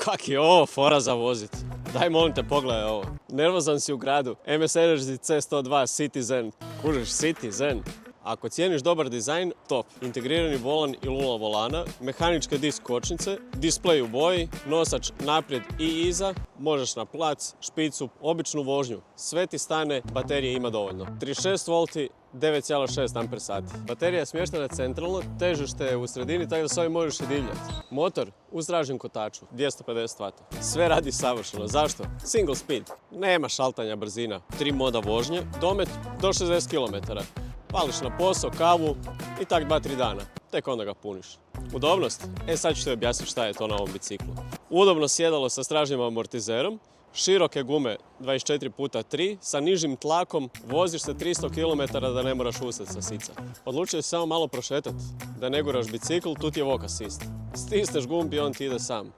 Kak je ovo fora za vozit? Daj molim te pogledaj ovo. Nervozan si u gradu. MS Energy C102 Citizen. Kužiš, Citizen. Ako cijeniš dobar dizajn, top. Integrirani volan i lula volana, mehaničke disk kočnice, displej u boji, nosač naprijed i iza, možeš na plac, špicu, običnu vožnju. Sve ti stane, baterije ima dovoljno. 36 volti, 9,6 Ah. Baterija je smještena centralno, težište je u sredini, tako da s ovim možeš i divljati. Motor u zražnjem kotaču, 250 W. Sve radi savršeno. Zašto? Single speed. Nema šaltanja brzina. 3 moda vožnje, domet do 60 km. Pališ na posao, kavu i tak 2-3 dana. Tek onda ga puniš. Udobnost? Sad ću ti objasniti šta je to na ovom biciklu. Udobno sjedalo sa stražnjim amortizerom, široke gume 24x3 sa nižim tlakom, voziš se 300 km da ne moraš ustati sa sica. Odlučio si samo malo prošetati, da ne guraš bicikl, tu ti je walk assist. Stisneš gumb i on ti ide sam.